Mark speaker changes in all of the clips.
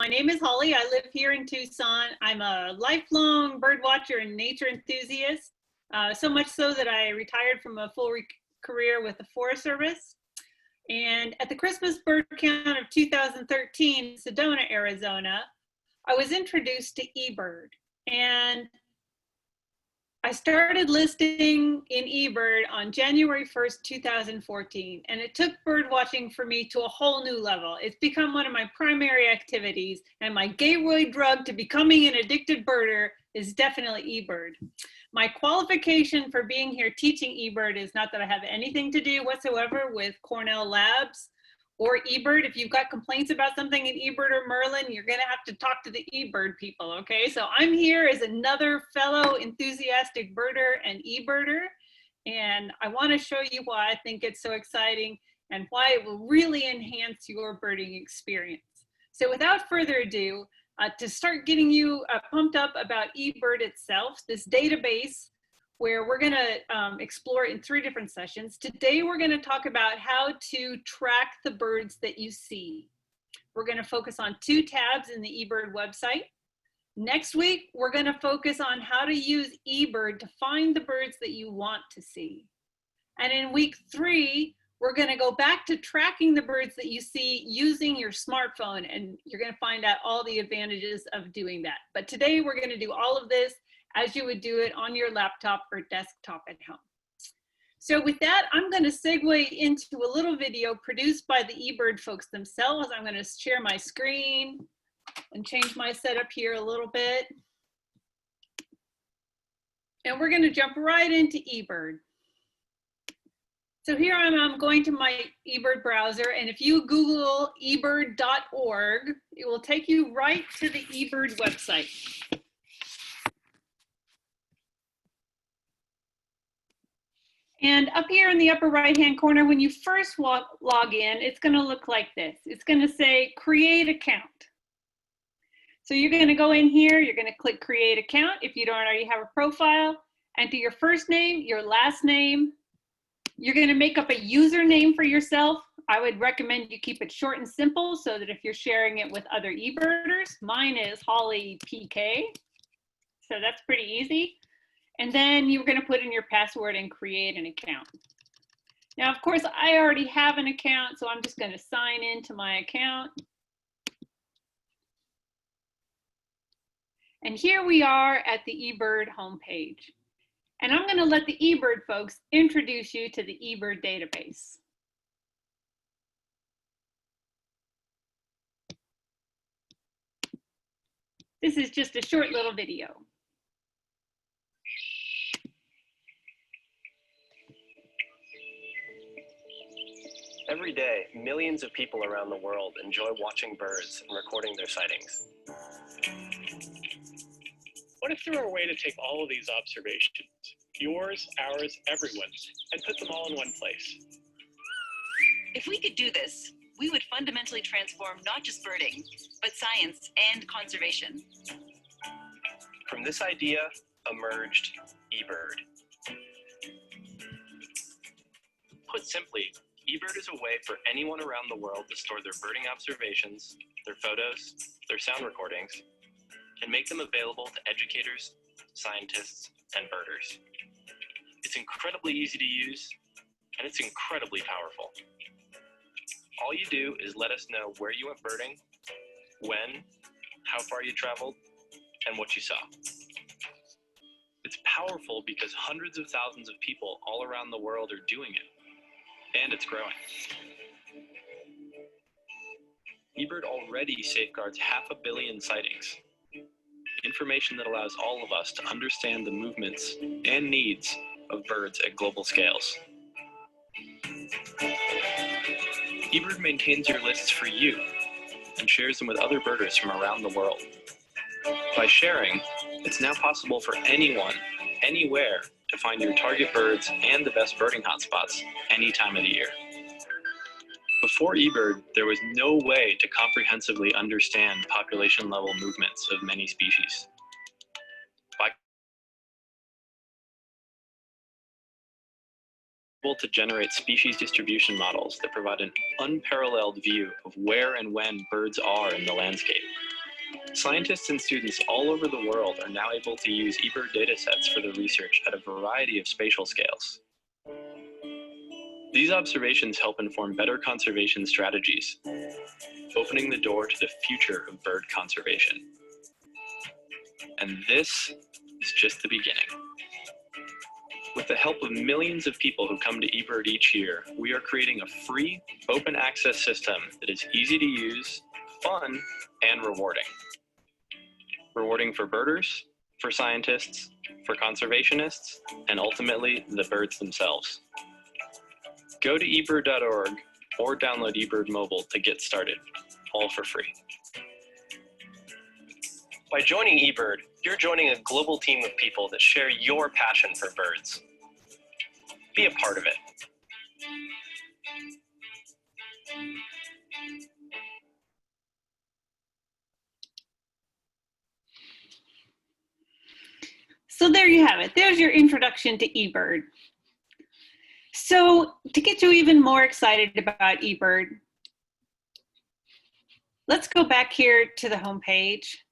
Speaker 1: My name is Holly. I live here in Tucson. I'm a lifelong bird watcher and nature enthusiast, so much so that I retired from a full career with the Forest Service. And at the Christmas bird count of 2013 in Sedona, Arizona, I was introduced to Ebird. And I started listing in Ebird on January 1st, 2014, and it took bird watching for me to a whole new level. It's become one of my primary activities, and my gateway drug to becoming an addicted birder is definitely Ebird. My qualification for being here teaching Ebird is not that I have anything to do whatsoever with Cornell Labs or Ebird. If you've got complaints about something in Ebird or Merlin, you're gonna have to talk to the Ebird people, okay? So I'm here as another fellow enthusiastic birder and Ebirder, and I wanna show you why I think it's so exciting and why it will really enhance your birding experience. So without further ado, to start getting you pumped up about Ebird itself, this database where we're gonna explore in 3 different sessions. Today, we're gonna talk about how to track the birds that you see. We're gonna focus on 2 tabs in the Ebird website. Next week, we're gonna focus on how to use Ebird to find the birds that you want to see. And in week 3, we're gonna go back to tracking the birds that you see using your smartphone, and you're gonna find out all the advantages of doing that. But today, we're gonna do all of this as you would do it on your laptop or desktop at home. So with that, I'm going to segue into a little video produced by the Ebird folks themselves. I'm going to share my screen and change my setup here a little bit. And we're going to jump right into Ebird. So here I'm going to my Ebird browser, and if you Google ebird.org, it will take you right to the Ebird website. And up here in the upper right-hand corner, when you first log in, it's gonna look like this. It's gonna say, create account. So you're gonna go in here, you're gonna click create account if you don't already have a profile, enter your first name, your last name. You're gonna make up a username for yourself. I would recommend you keep it short and simple so that if you're sharing it with other eBirders, mine is Holly PK. So that's pretty easy. And then you're going to put in your password and create an account. Now, of course, I already have an account, so I'm just going to sign into my account. And here we are at the Ebird homepage. And I'm going to let the Ebird folks introduce you to the Ebird database. This is just a short little video.
Speaker 2: Every day, millions of people around the world enjoy watching birds and recording their sightings.
Speaker 3: What if there were a way to take all of these observations, yours, ours, everyone's, and put them all in one place?
Speaker 4: If we could do this, we would fundamentally transform not just birding, but science and conservation.
Speaker 2: From this idea emerged Ebird. Put simply, Ebird is a way for anyone around the world to store their birding observations, their photos, their sound recordings, and make them available to educators, scientists, and birders. It's incredibly easy to use, and it's incredibly powerful. All you do is let us know where you went birding, when, how far you traveled, and what you saw. It's powerful because hundreds of thousands of people all around the world are doing it. And it's growing. Ebird already safeguards 500 million sightings. Information that allows all of us to understand the movements and needs of birds at global scales. Ebird maintains your lists for you and shares them with other birders from around the world. By sharing, it's now possible for anyone, anywhere, to find your target birds and the best birding hotspots any time of the year. Before Ebird, there was no way to comprehensively understand population level movements of many species. By able to generate species distribution models that provide an unparalleled view of where and when birds are in the landscape. Scientists and students all over the world are now able to use Ebird datasets for their research at a variety of spatial scales. These observations help inform better conservation strategies, opening the door to the future of bird conservation. And this is just the beginning. With the help of millions of people who come to Ebird each year, we are creating a free, open access system that is easy to use, fun, and rewarding. Rewarding for birders, for scientists, for conservationists, and ultimately the birds themselves. Go to ebird.org or download Ebird Mobile to get started, all for free. By joining Ebird, you're joining a global team of people that share your passion for birds. Be a part of it.
Speaker 1: So there you have it. There's your introduction to Ebird. So to get you even more excited about Ebird, let's go back here to the home page.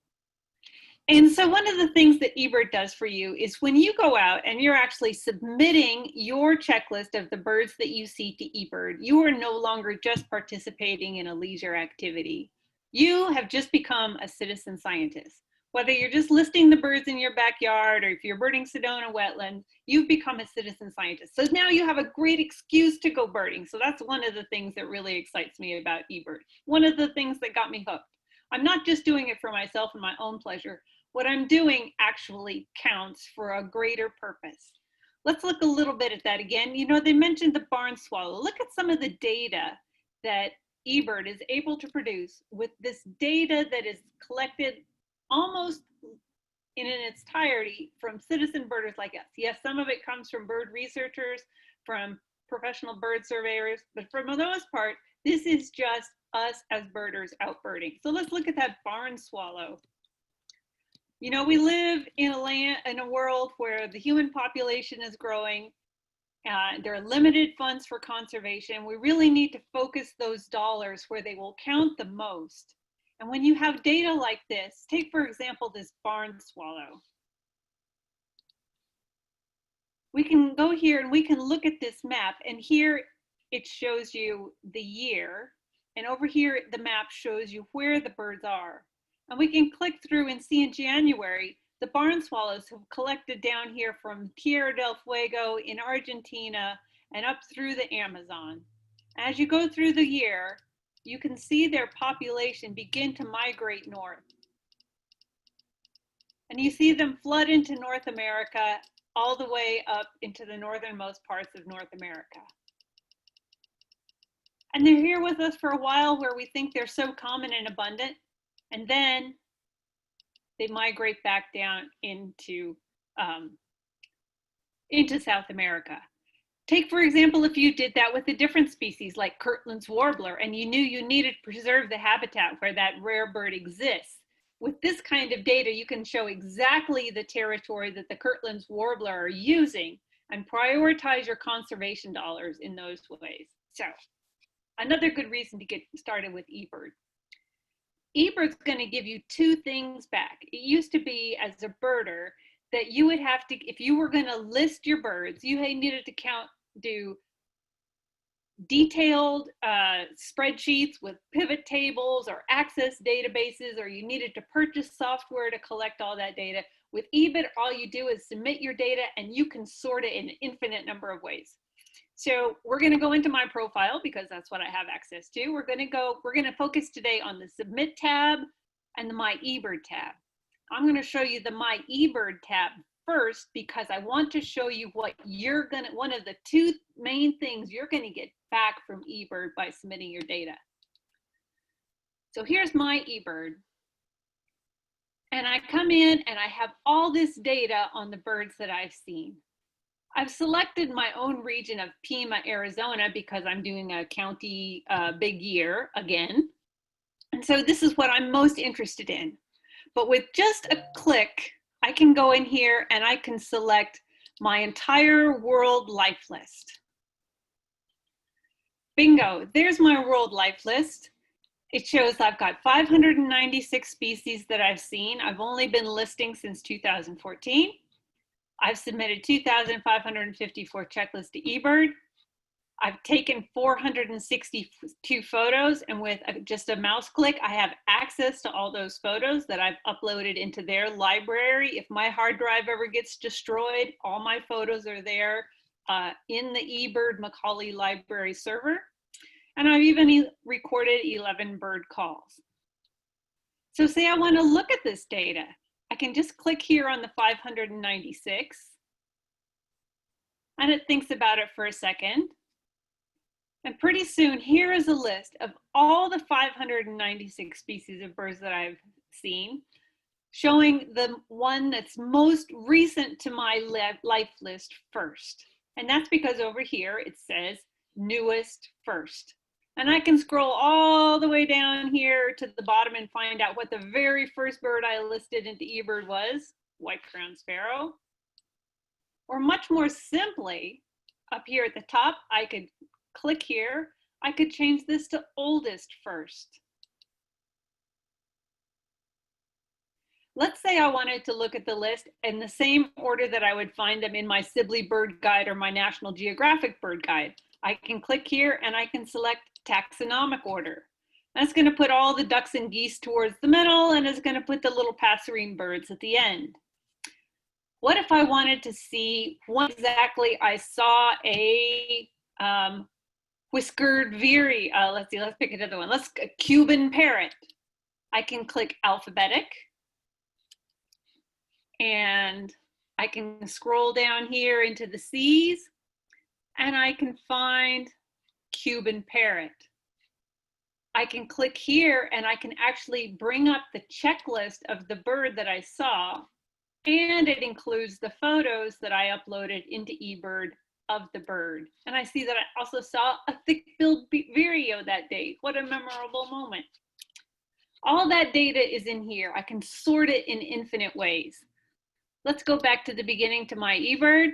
Speaker 1: And so one of the things that Ebird does for you is when you go out and you're actually submitting your checklist of the birds that you see to Ebird, you are no longer just participating in a leisure activity. You have just become a citizen scientist. Whether you're just listing the birds in your backyard or if you're birding Sedona wetlands, you've become a citizen scientist. So now you have a great excuse to go birding. So that's one of the things that really excites me about Ebird. One of the things that got me hooked. I'm not just doing it for myself and my own pleasure. What I'm doing actually counts for a greater purpose. Let's look a little bit at that again. You know, they mentioned the barn swallow. Look at some of the data that Ebird is able to produce with this data that is collected almost in its entirety from citizen birders like us. Yes, some of it comes from bird researchers, from professional bird surveyors, but for the most part, this is just us as birders out birding. So let's look at that barn swallow. You know, we live in a world where the human population is growing. There are limited funds for conservation. We really need to focus those dollars where they will count the most. And when you have data like this, take for example this barn swallow. We can go here and we can look at this map, and here it shows you the year, and over here the map shows you where the birds are. And we can click through and see in January, the barn swallows have collected down here from Tierra del Fuego in Argentina and up through the Amazon. As you go through the year, you can see their population begin to migrate north. And you see them flood into North America all the way up into the northernmost parts of North America. And they're here with us for a while where we think they're so common and abundant. And then they migrate back down into South America. Take, for example, if you did that with a different species like Kirtland's warbler, and you knew you needed to preserve the habitat where that rare bird exists. With this kind of data, you can show exactly the territory that the Kirtland's warbler are using and prioritize your conservation dollars in those ways. So another good reason to get started with Ebird. Ebird's going to give you two things back. It used to be, as a birder, that you would have to, if you were going to list your birds, you needed to do detailed spreadsheets with pivot tables or access databases, or you needed to purchase software to collect all that data. With Ebird, all you do is submit your data and you can sort it in an infinite number of ways. So we're going to go into my profile because that's what I have access to. We're going to focus today on the Submit tab and the My Ebird tab. I'm going to show you the My Ebird tab first because I want to show you what one of the two main things you're going to get back from Ebird by submitting your data. So here's My Ebird. And I come in and I have all this data on the birds that I've seen. I've selected my own region of Pima, Arizona, because I'm doing a county big year again. And so this is what I'm most interested in. But with just a click, I can go in here and I can select my entire world life list. Bingo, there's my world life list. It shows I've got 596 species that I've seen. I've only been listing since 2014. I've submitted 2,554 checklists to Ebird. I've taken 462 photos, and with just a mouse click, I have access to all those photos that I've uploaded into their library. If my hard drive ever gets destroyed, all my photos are there in the Ebird Macaulay Library server. And I've even recorded 11 bird calls. So say I want to look at this data. I can just click here on the 596, and it thinks about it for a second. And pretty soon, here is a list of all the 596 species of birds that I've seen, showing the one that's most recent to my life list first. And that's because over here it says newest first. And I can scroll all the way down here to the bottom and find out what the very first bird I listed into Ebird was, white-crowned sparrow. Or much more simply, up here at the top, I could click here. I could change this to oldest first. Let's say I wanted to look at the list in the same order that I would find them in my Sibley Bird Guide or my National Geographic Bird Guide. I can click here and I can select Taxonomic Order. That's going to put all the ducks and geese towards the middle, and it's going to put the little passerine birds at the end. What if I wanted to see what exactly I saw a whiskered veery? Let's see, let's pick another one. Let's a Cuban parrot. I can click alphabetic, and I can scroll down here into the C's, and I can find Cuban parrot. I can click here and I can actually bring up the checklist of the bird that I saw, and it includes the photos that I uploaded into Ebird of the bird. And I see that I also saw a thick-billed vireo that day. What a memorable moment. All that data is in here. I can sort it in infinite ways. Let's go back to the beginning to my Ebird.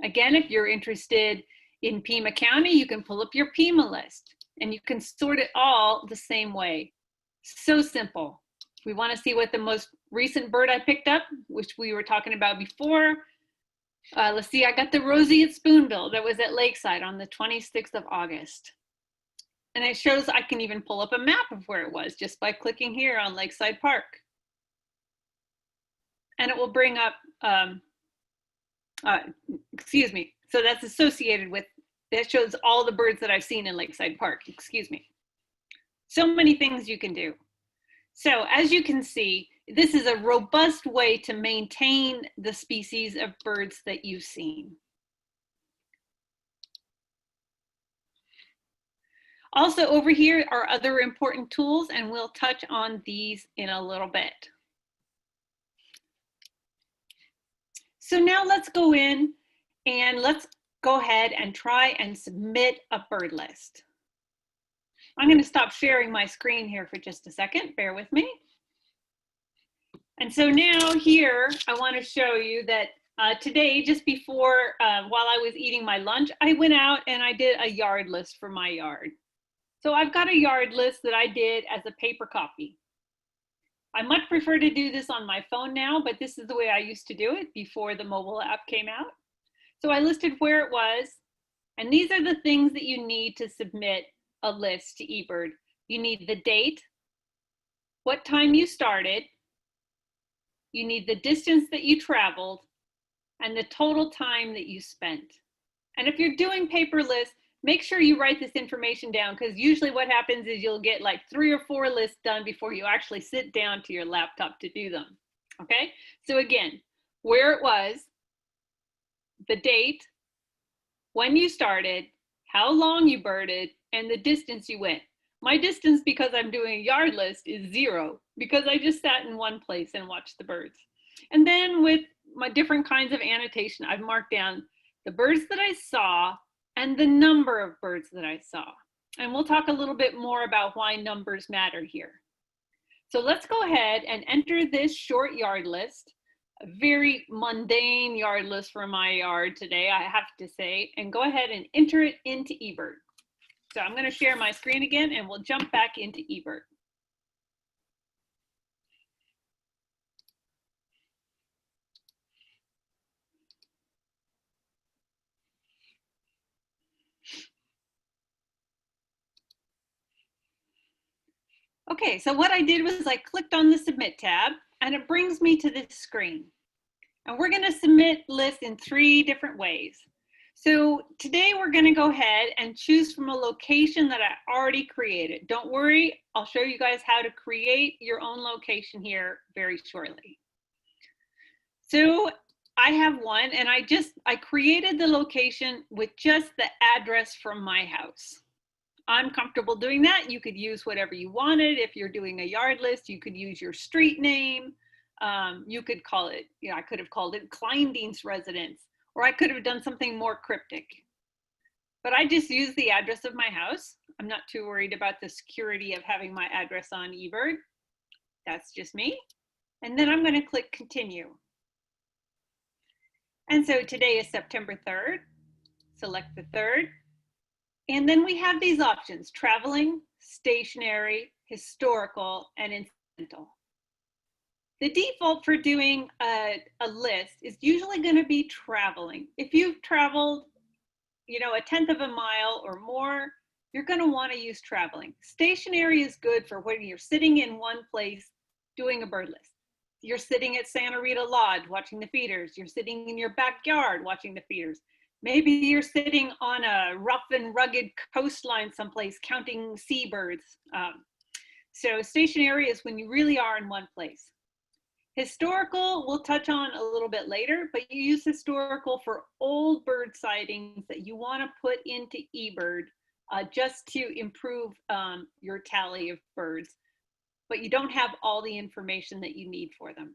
Speaker 1: Again, if you're interested in Pima County, you can pull up your Pima list and you can sort it all the same way. So simple. If we want to see what the most recent bird I picked up, which we were talking about before, let's see, I got the roseate spoonbill that was at Lakeside on the 26th of August. And it shows I can even pull up a map of where it was just by clicking here on Lakeside Park. And it will bring up, excuse me, so that's associated with, that shows all the birds that I've seen in Lakeside Park, excuse me. So many things you can do. So as you can see, this is a robust way to maintain the species of birds that you've seen. Also over here are other important tools, and we'll touch on these in a little bit. So now let's go in and let's go ahead and try and submit a bird list. I'm going to stop sharing my screen here for just a second. Bear with me. And so now here, I want to show you that today, just before, while I was eating my lunch, I went out and I did a yard list for my yard. So I've got a yard list that I did as a paper copy. I much prefer to do this on my phone now, but this is the way I used to do it before the mobile app came out. So I listed where it was, and these are the things that you need to submit a list to Ebird. You need the date, what time you started, you need the distance that you traveled, and the total time that you spent. And if you're doing paper lists, make sure you write this information down, because usually what happens is you'll get like 3 or 4 lists done before you actually sit down to your laptop to do them, okay? So again, where it was, the date, when you started, how long you birded, and the distance you went. My distance, because I'm doing a yard list, is 0, because I just sat in one place and watched the birds. And then with my different kinds of annotation, I've marked down the birds that I saw and the number of birds that I saw. And we'll talk a little bit more about why numbers matter here. So let's go ahead and enter this short yard list, a very mundane yard list for my yard today, I have to say, and go ahead and enter it into Ebird. So I'm going to share my screen again and we'll jump back into Ebird. Okay, so what I did was I clicked on the Submit tab and it brings me to this screen. And we're going to submit lists in 3 different ways. So today we're going to go ahead and choose from a location that I already created. Don't worry, I'll show you guys how to create your own location here very shortly. So I have one and I created the location with just the address from my house. I'm comfortable doing that. You could use whatever you wanted. If you're doing a yard list, you could use your street name. You could call it, I could have called it Kleindienst residence, or I could have done something more cryptic. But I just used the address of my house. I'm not too worried about the security of having my address on Ebird. That's just me. And then I'm going to click continue. And so today is September 3rd. Select the 3rd. And then we have these options: traveling, stationary, historical, and incidental. The default for doing a list is usually going to be traveling. If you've traveled, a 1/10 of a mile or more, you're going to want to use traveling. Stationary is good for when you're sitting in one place doing a bird list. You're sitting at Santa Rita Lodge watching the feeders. You're sitting in your backyard watching the feeders. Maybe you're sitting on a rough and rugged coastline someplace counting seabirds. So stationary is when you really are in one place. Historical, we'll touch on a little bit later, but you use historical for old bird sightings that you want to put into Ebird just to improve your tally of birds, but you don't have all the information that you need for them.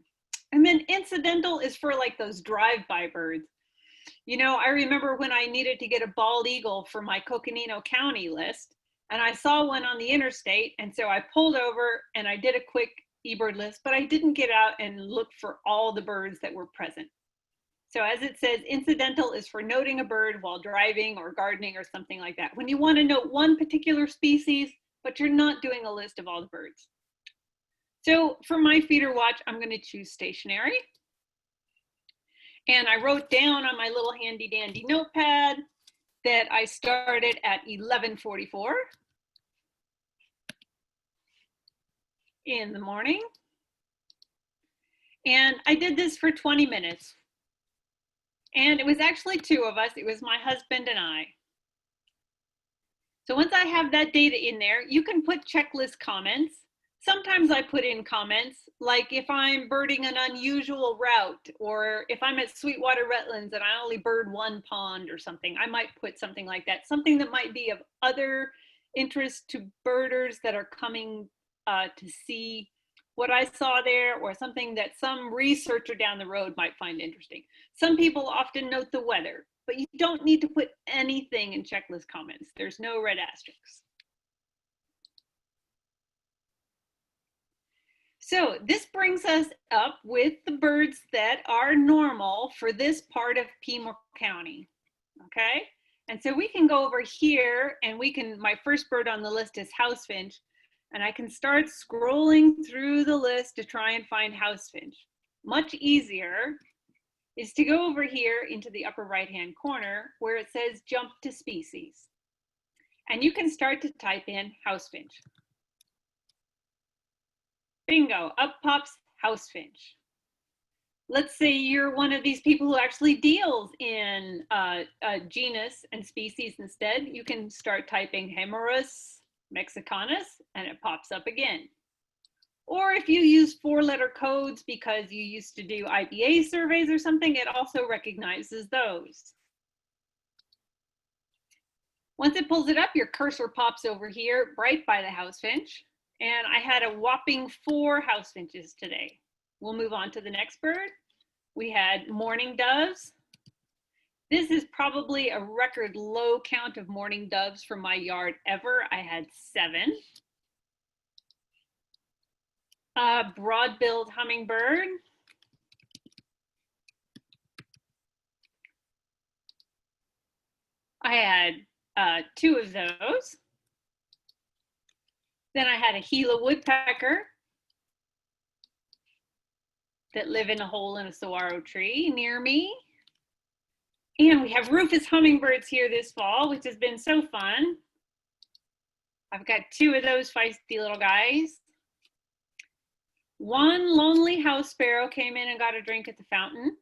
Speaker 1: And then incidental is for like those drive-by birds. I remember when I needed to get a bald eagle for my Coconino County list, and I saw one on the interstate, and so I pulled over and I did a quick Ebird list, but I didn't get out and look for all the birds that were present. So as it says, incidental is for noting a bird while driving or gardening or something like that. When you want to note one particular species, but you're not doing a list of all the birds. So for my feeder watch, I'm going to choose stationary. And I wrote down on my little handy dandy notepad that I started at 11:44 in the morning. And I did this for 20 minutes. And it was actually 2 of us. It was my husband and I. So once I have that data in there, you can put checklist comments. Sometimes I put in comments, like if I'm birding an unusual route, or if I'm at Sweetwater Wetlands and I only bird 1 pond or something, I might put something like that, something that might be of other interest to birders that are coming to see what I saw there, or something that some researcher down the road might find interesting. Some people often note the weather, but you don't need to put anything in checklist comments. There's no red asterisks. So this brings us up with the birds that are normal for this part of Pima County, okay? And so we can go over here and my first bird on the list is housefinch, and I can start scrolling through the list to try and find housefinch. Much easier is to go over here into the upper right-hand corner where it says jump to species. And you can start to type in housefinch. Bingo, up pops housefinch. Let's say you're one of these people who actually deals in genus and species instead. You can start typing Hemerus mexicanus and it pops up again. Or if you use 4-letter codes because you used to do IBA surveys or something, it also recognizes those. Once it pulls it up, your cursor pops over here right by the housefinch. And I had a whopping 4 housefinches today. We'll move on to the next bird. We had mourning doves. This is probably a record low count of mourning doves from my yard ever. I had 7. Broad-billed hummingbird. I had 2 of those. Then I had a Gila woodpecker that live in a hole in a saguaro tree near me. And we have rufous hummingbirds here this fall, which has been so fun. I've got 2 of those feisty little guys. One lonely house sparrow came in and got a drink at the fountain.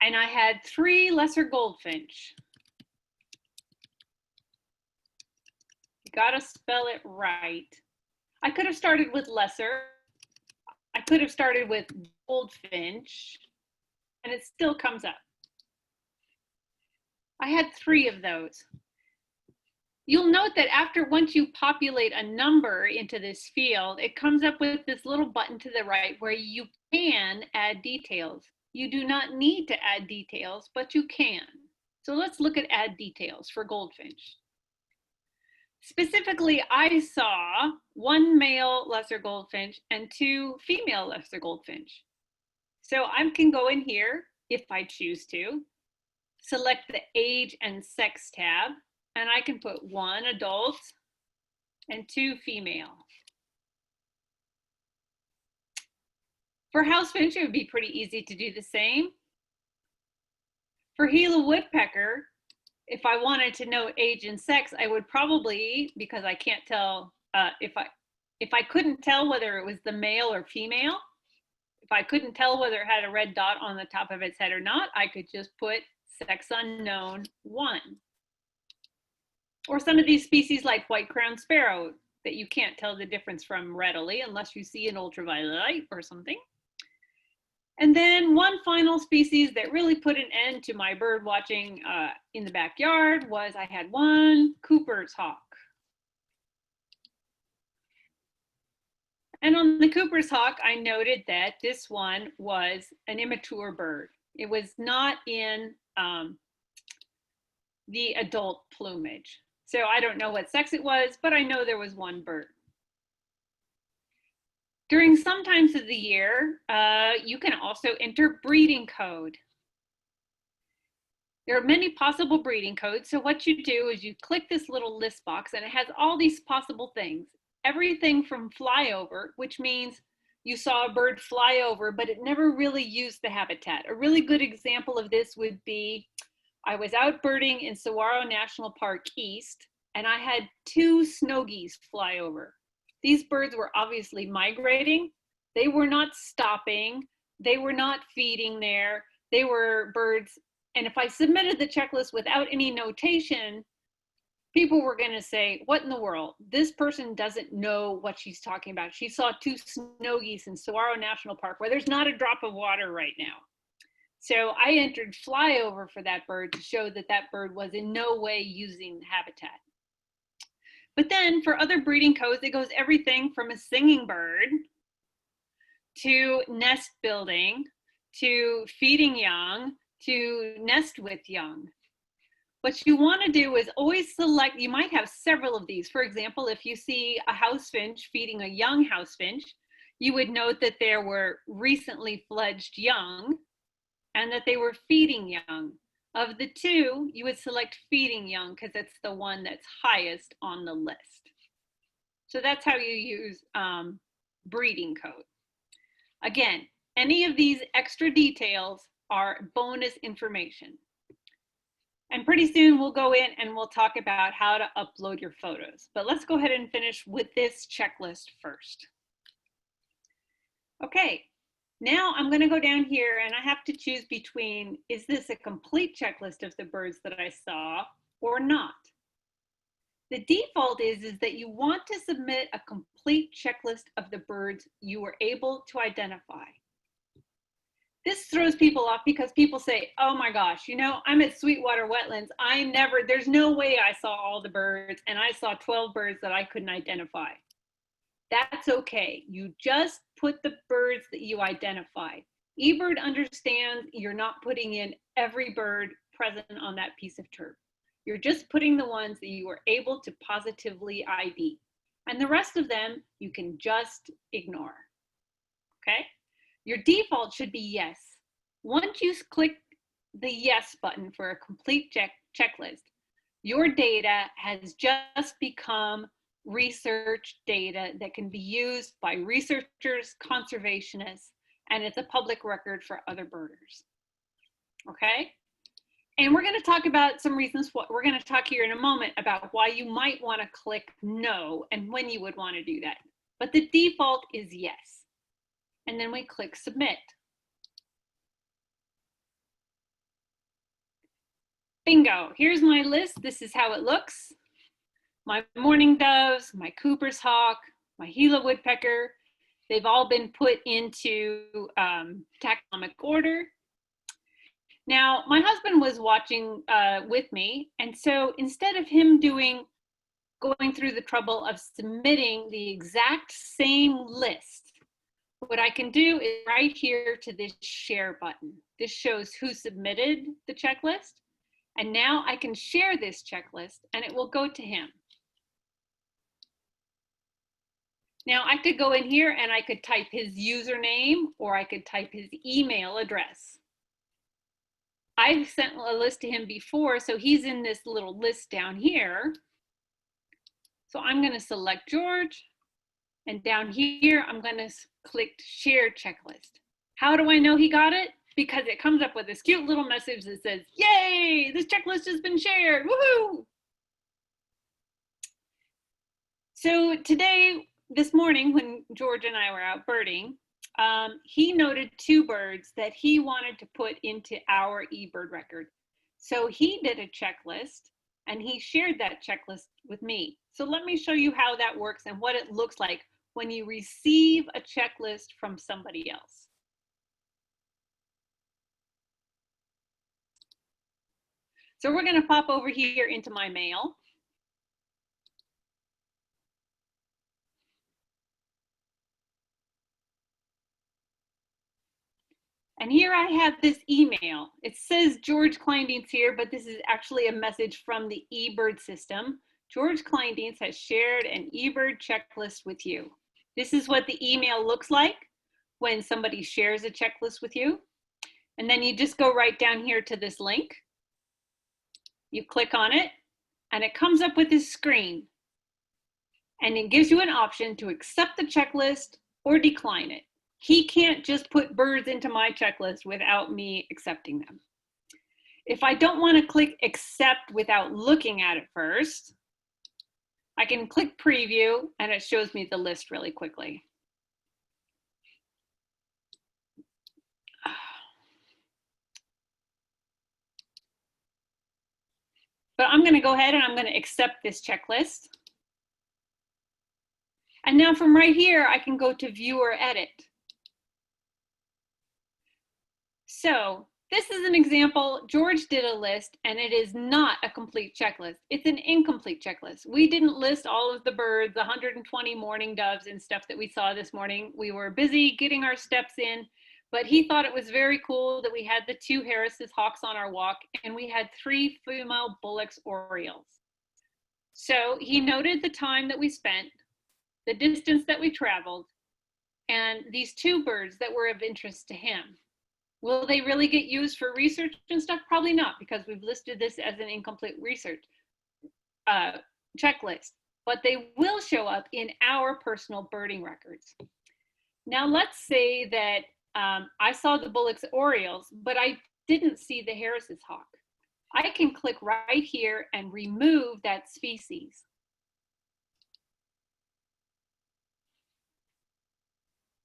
Speaker 1: And I had 3 lesser goldfinch. You gotta spell it right. I could have started with lesser. I could have started with goldfinch, and it still comes up. I had 3 of those. You'll note that once you populate a number into this field, it comes up with this little button to the right where you can add details. You do not need to add details, but you can. So let's look at add details for goldfinch. Specifically, I saw 1 male lesser goldfinch and 2 female lesser goldfinch. So I can go in here if I choose to, select the age and sex tab, and I can put 1 adult and 2 female. For housefinch, it would be pretty easy to do the same. For Gila woodpecker, if I wanted to know age and sex, I would probably, because I can't tell, if I couldn't tell whether it was the male or female, if I couldn't tell whether it had a red dot on the top of its head or not, I could just put sex unknown 1. Or some of these species like white-crowned sparrow that you can't tell the difference from readily unless you see an ultraviolet light or something. And then one final species that really put an end to my bird watching in the backyard was I had 1 Cooper's hawk. And on the Cooper's hawk, I noted that this one was an immature bird. It was not in the adult plumage. So I don't know what sex it was, but I know there was 1 bird. During some times of the year, you can also enter breeding code. There are many possible breeding codes. So what you do is you click this little list box and it has all these possible things. Everything from flyover, which means you saw a bird fly over, but it never really used the habitat. A really good example of this would be, I was out birding in Saguaro National Park East, and I had 2 snow geese fly over. These birds were obviously migrating. They were not stopping. They were not feeding there. They were birds. And if I submitted the checklist without any notation, people were going to say, what in the world? This person doesn't know what she's talking about. She saw 2 snow geese in Saguaro National Park where there's not a drop of water right now. So I entered flyover for that bird to show that that bird was in no way using the habitat. But then for other breeding codes, it goes everything from a singing bird to nest building, to feeding young, to nest with young. What you want to do is always select, you might have several of these. For example, if you see a housefinch feeding a young housefinch, you would note that there were recently fledged young and that they were feeding young. Of the 2, you would select feeding young because it's the one that's highest on the list. So that's how you use breeding code. Again, any of these extra details are bonus information. And pretty soon we'll go in and we'll talk about how to upload your photos. But let's go ahead and finish with this checklist first. Okay. Now I'm going to go down here and I have to choose between, is this a complete checklist of the birds that I saw or not? The default is that you want to submit a complete checklist of the birds you were able to identify. This throws people off because people say, oh my gosh, you know, I'm at Sweetwater Wetlands. There's no way I saw all the birds and I saw 12 birds that I couldn't identify. That's okay. You just put the birds that you identify. Ebird understands you're not putting in every bird present on that piece of turf. You're just putting the ones that you were able to positively ID. And the rest of them, you can just ignore, okay? Your default should be yes. Once you click the yes button for a complete checklist, Your data has just become research data that can be used by researchers, conservationists, and it's a public record for other birders. Okay? And we're going to talk about some reasons. We're going to talk here in a moment about why you might want to click no and when you would want to do that. But the default is yes. And then we click submit. Bingo, here's my list. This is how it looks. My mourning doves, my Cooper's hawk, my Gila woodpecker, they've all been put into taxonomic order. Now, my husband was watching with me, and so instead of him going through the trouble of submitting the exact same list, what I can do is right here to this share button. This shows who submitted the checklist, and now I can share this checklist and it will go to him. Now I could go in here and I could type his username or I could type his email address. I've sent a list to him before, so he's in this little list down here. So I'm going to select George, and down here I'm going to click share checklist. How do I know he got it? Because it comes up with this cute little message that says, yay, this checklist has been shared, woohoo! So today, this morning, when George and I were out birding, he noted 2 birds that he wanted to put into our eBird record. So he did a checklist and he shared that checklist with me. So let me show you how that works and what it looks like when you receive a checklist from somebody else. So we're going to pop over here into my mail. And here I have this email. It says George Kleindienst here, but this is actually a message from the eBird system. George Kleindienst has shared an eBird checklist with you. This is what the email looks like when somebody shares a checklist with you. And then you just go right down here to this link. You click on it, and it comes up with this screen. And it gives you an option to accept the checklist or decline it. He can't just put birds into my checklist without me accepting them. If I don't want to click accept without looking at it first, I can click preview and it shows me the list really quickly. But I'm going to go ahead and I'm going to accept this checklist. And now from right here, I can go to view or edit. So this is an example. George did a list and it is not a complete checklist. It's an incomplete checklist. We didn't list all of the birds, the 120 mourning doves and stuff that we saw this morning. We were busy getting our steps in, but he thought it was very cool that we had the 2 Harris's hawks on our walk and we had 3 female Bullock's orioles. So he noted the time that we spent, the distance that we traveled, and these 2 birds that were of interest to him. Will they really get used for research and stuff? Probably not, because we've listed this as an incomplete research checklist, but they will show up in our personal birding records. Now let's say that I saw the Bullock's orioles, but I didn't see the Harris's hawk. I can click right here and remove that species.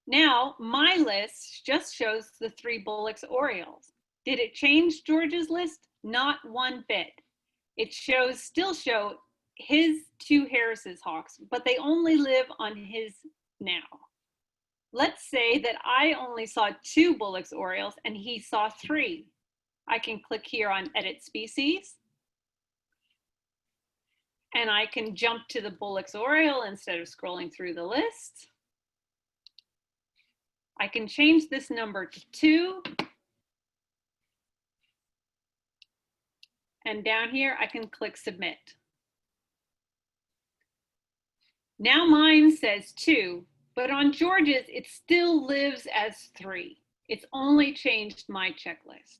Speaker 1: Now, my list just shows the 3 Bullock's orioles. Did it change George's list? Not one bit. It still show his 2 Harris's hawks, but they only live on his now. Let's say that I only saw 2 Bullock's orioles and he saw 3. I can click here on Edit Species. And I can jump to the Bullock's oriole instead of scrolling through the list. I can change this number to 2. And down here, I can click submit. Now mine says 2, but on George's, it still lives as 3. It's only changed my checklist.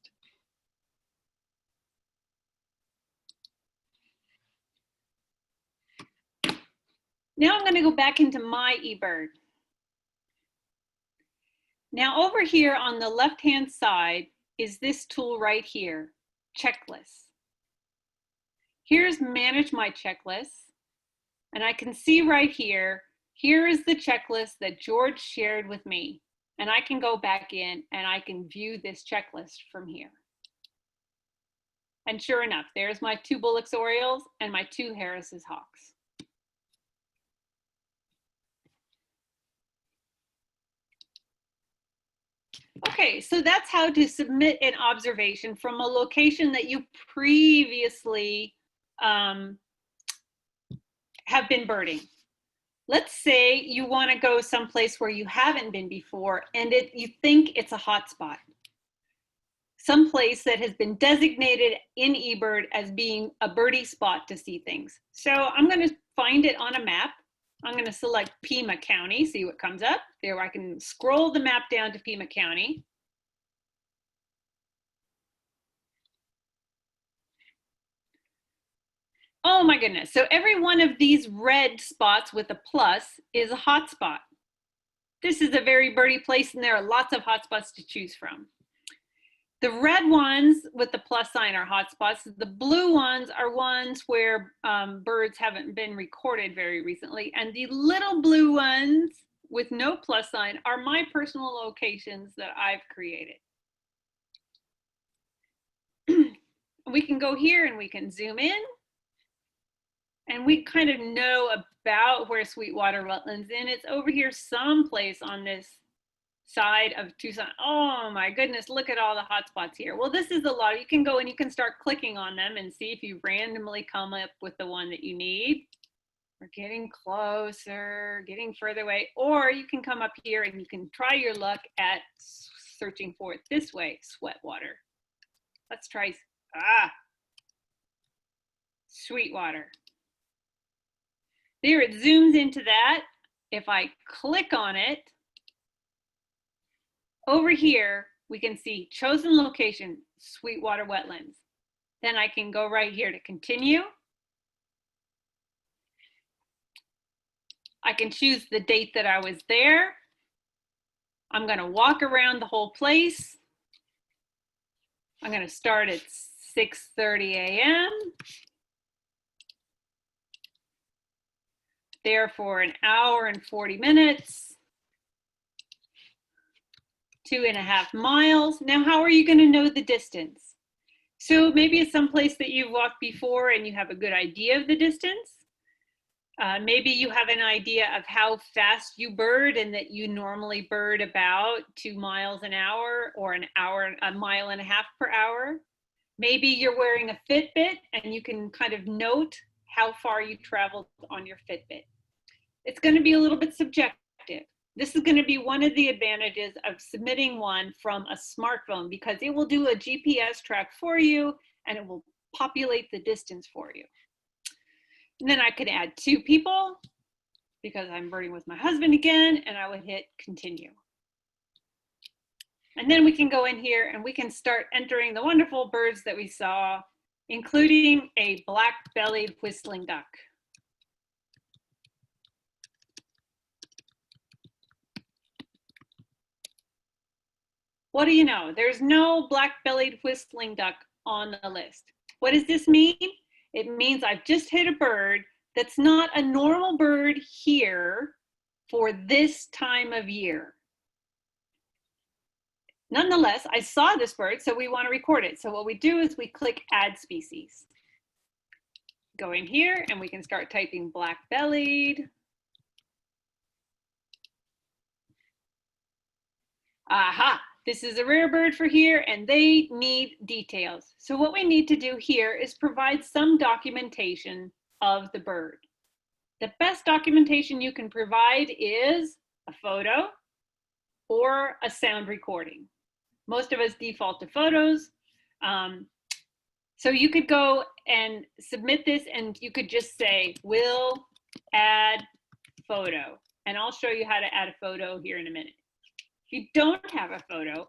Speaker 1: Now I'm going to go back into my eBird. Now over here on the left-hand side is this tool right here, checklists. Here's manage my checklists. And I can see right here, here is the checklist that George shared with me. And I can go back in and I can view this checklist from here. And sure enough, there's my 2 Bullocks Orioles and my 2 Harris's Hawks. Okay, so that's how to submit an observation from a location that you previously have been birding. Let's say you want to go someplace where you haven't been before and you think it's a hotspot. Someplace that has been designated in eBird as being a birdie spot to see things. So I'm going to find it on a map. I'm going to select Pima County, see what comes up. There I can scroll the map down to Pima County. Oh my goodness, so every one of these red spots with a plus is a hot spot. This is a very birdie place and there are lots of hot spots to choose from. The red ones with the plus sign are hot spots. The blue ones are ones where birds haven't been recorded very recently. And the little blue ones with no plus sign are my personal locations that I've created. We can go here and we can zoom in. And we kind of know about where Sweetwater Wetlands is. It's over here someplace on this side of Tucson. Oh my goodness, look at all the hotspots here. Well, this is a lot. You can go and you can start clicking on them and see if you randomly come up with the one that you need. We're getting closer, getting further away. Or you can come up here and you can try your luck at searching for it this way, Sweetwater. Let's try, Sweetwater. There, it zooms into that. If I click on it, over here, we can see chosen location, Sweetwater Wetlands. Then I can go right here to continue. I can choose the date that I was there. I'm going to walk around the whole place. I'm going to start at 6:30 a.m. There for an hour and 40 minutes. 2.5 miles. Now, how are you going to know the distance? So maybe it's someplace that you've walked before and you have a good idea of the distance. Maybe you have an idea of how fast you bird and that you normally bird about 2 miles an hour or a mile and a half per hour. Maybe you're wearing a Fitbit and you can kind of note how far you traveled on your Fitbit. It's going to be a little bit subjective. This is going to be one of the advantages of submitting one from a smartphone because it will do a GPS track for you and it will populate the distance for you. And then I could add 2 people because I'm birding with my husband again, and I would hit continue. And then we can go in here and we can start entering the wonderful birds that we saw, including a black-bellied whistling duck. What do you know? There's no black-bellied whistling duck on the list. What does this mean? It means I've just hit a bird that's not a normal bird here for this time of year. Nonetheless, I saw this bird, so we want to record it. So what we do is we click Add Species. Go in here and we can start typing black-bellied. Aha! This is a rare bird for here and they need details. So what we need to do here is provide some documentation of the bird. The best documentation you can provide is a photo or a sound recording. Most of us default to photos. So you could go and submit this and you could just say, will add photo. And I'll show you how to add a photo here in a minute. If you don't have a photo,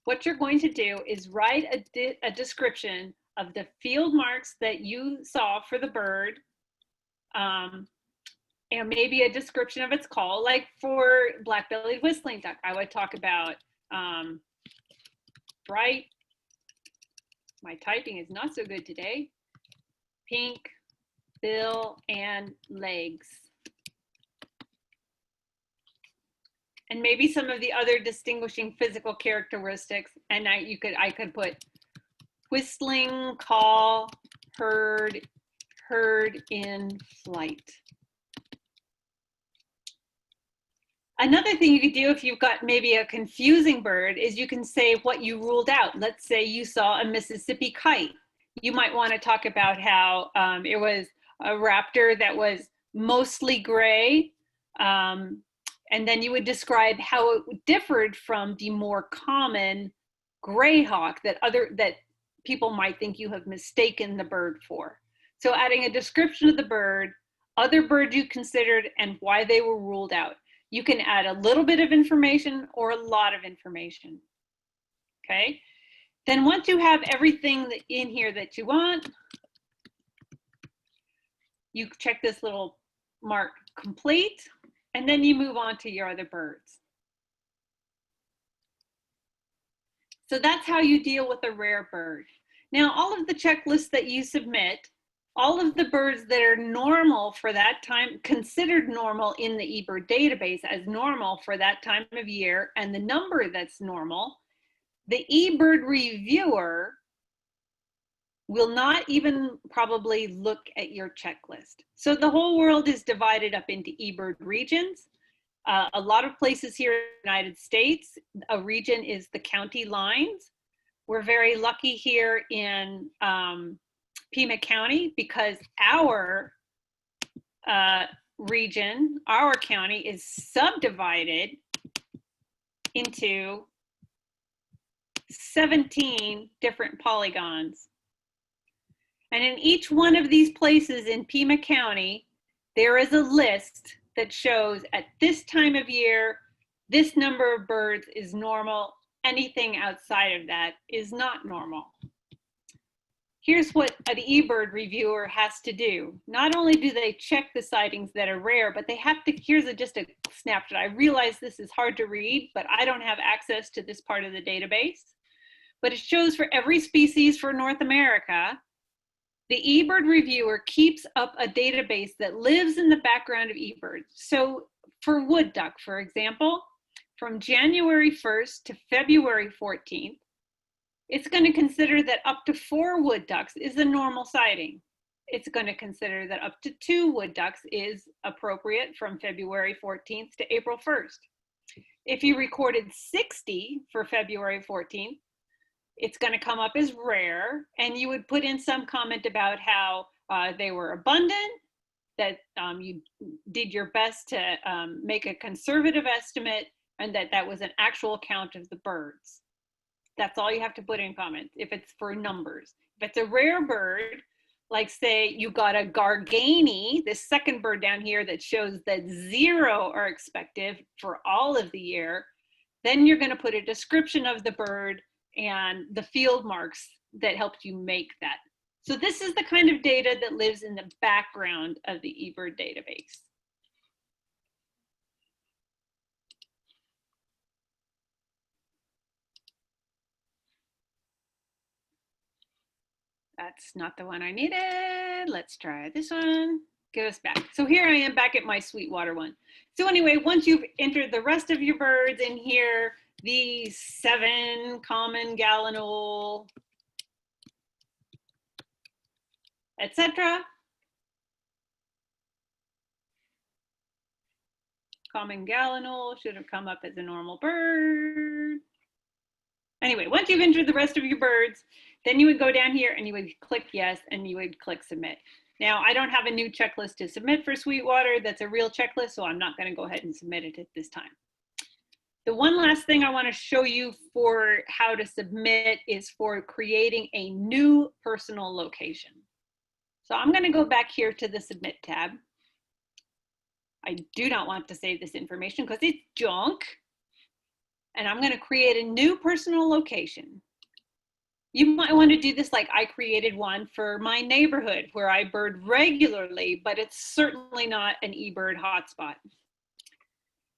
Speaker 1: what you're going to do is write a description of the field marks that you saw for the bird, and maybe a description of its call. Like for black-bellied whistling duck, I would talk about bright, my typing is not so good today, pink bill and legs. And maybe some of the other distinguishing physical characteristics. And I could put whistling, call, heard in flight. Another thing you could do if you've got maybe a confusing bird is you can say what you ruled out. Let's say you saw a Mississippi kite. You might want to talk about how it was a raptor that was mostly gray. And then you would describe how it differed from the more common gray hawk that people might think you have mistaken the bird for. So adding a description of the bird, other birds you considered, and why they were ruled out. You can add a little bit of information or a lot of information, okay? Then once you have everything in here that you want, you check this little mark complete, and then you move on to your other birds. So that's how you deal with a rare bird. Now, all of the checklists that you submit, all of the birds that are normal for that time, considered normal in the Ebird database as normal for that time of year, and the number that's normal, the Ebird reviewer will not even probably look at your checklist. So the whole world is divided up into Ebird regions. A lot of places here in the United States, a region is the county lines. We're very lucky here in Pima County because our region, our county is subdivided into 17 different polygons. And in each one of these places in Pima County, there is a list that shows at this time of year, this number of birds is normal. Anything outside of that is not normal. Here's what an Ebird reviewer has to do. Not only do they check the sightings that are rare, but they have to, here's just a snapshot. I realize this is hard to read, but I don't have access to this part of the database. But it shows for every species for North America, the Ebird reviewer keeps up a database that lives in the background of eBirds. So for wood duck, for example, from January 1st to February 14th, it's going to consider that up to 4 wood ducks is a normal sighting. It's going to consider that up to 2 wood ducks is appropriate from February 14th to April 1st. If you recorded 60 for February 14th, it's going to come up as rare, and you would put in some comment about how they were abundant, that you did your best to make a conservative estimate, and that was an actual count of the birds. That's all you have to put in comments if it's for numbers. If it's a rare bird, like say you got a garganey, this second bird down here that shows that 0 are expected for all of the year, then you're going to put a description of the bird and the field marks that helped you make that. So this is the kind of data that lives in the background of the Ebird database. That's not the one I needed. Let's try this one. Get us back. So here I am back at my Sweetwater one. So anyway, once you've entered the rest of your birds in here, these 7 common gallinule, etc. Common gallinule should have come up as a normal bird. Anyway, once you've entered the rest of your birds, then you would go down here and you would click yes, and you would click submit. Now, I don't have a new checklist to submit for Sweetwater. That's a real checklist, so I'm not going to go ahead and submit it at this time. The one last thing I want to show you for how to submit is for creating a new personal location. So I'm going to go back here to the Submit tab. I do not want to save this information because it's junk. And I'm going to create a new personal location. You might want to do this like I created one for my neighborhood where I bird regularly, but it's certainly not an eBird hotspot.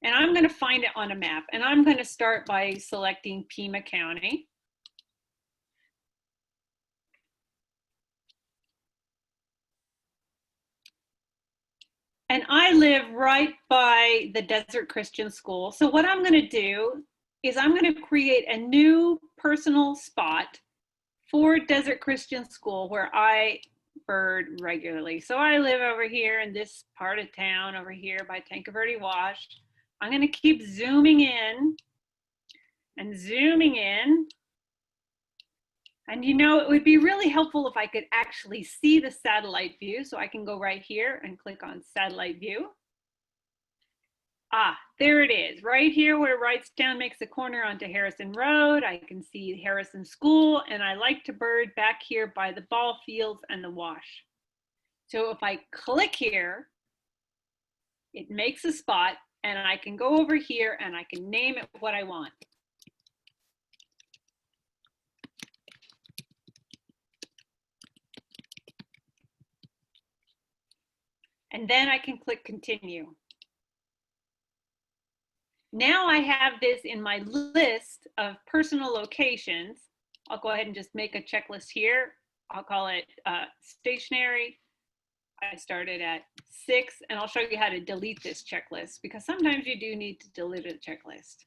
Speaker 1: And I'm going to find it on a map, and I'm going to start by selecting Pima County. And I live right by the Desert Christian School. So what I'm going to do is I'm going to create a new personal spot for Desert Christian School where I bird regularly. So I live over here in this part of town over here by Tanque Verde Wash. I'm going to keep zooming in and zooming in. And you know, it would be really helpful if I could actually see the satellite view. So I can go right here and click on satellite view. Ah, there it is, right here where Wrightstown makes a corner onto Harrison Road. I can see Harrison School, and I like to bird back here by the ball fields and the wash. So if I click here, it makes a spot, and I can go over here and I can name it what I want. And then I can click continue. Now I have this in my list of personal locations. I'll go ahead and just make a checklist here. I'll call it stationary. I started at 6, and I'll show you how to delete this checklist because sometimes you do need to delete a checklist.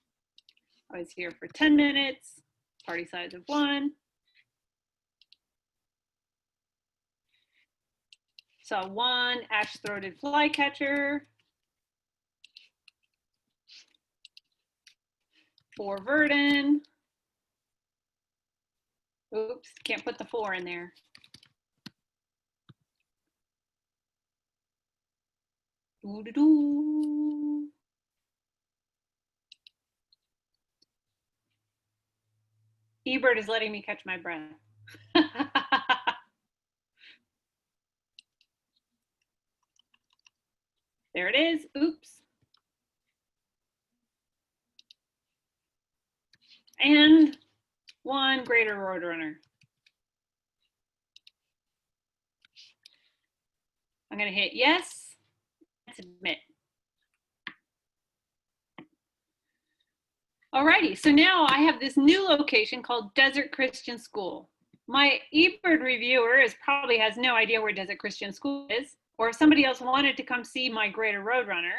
Speaker 1: I was here for 10 minutes, party size of 1. Saw 1 ash-throated flycatcher. 4 verdin. Oops, can't put the 4 in there. Doo-doo-doo. Ebird is letting me catch my breath. There it is. Oops. And 1 greater roadrunner. I'm going to hit yes and submit. Alrighty, so now I have this new location called Desert Christian School. My eBird reviewer probably has no idea where Desert Christian School is, or if somebody else wanted to come see my greater roadrunner,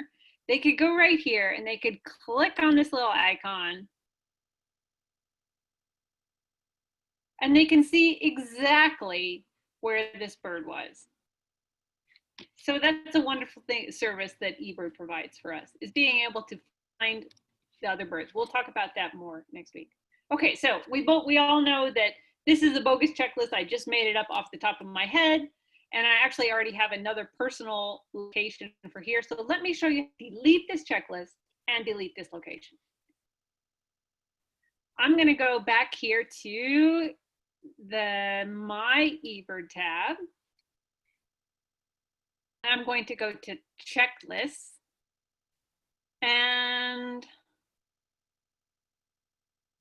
Speaker 1: they could go right here and they could click on this little icon and they can see exactly where this bird was. So that's a wonderful service that eBird provides for us, is being able to find the other birds. We'll talk about that more next week. Okay, so we all know that this is a bogus checklist. I just made it up off the top of my head, and I actually already have another personal location for here. So let me show you, delete this checklist and delete this location. I'm gonna go back here to the My eBird tab. I'm going to go to checklists, and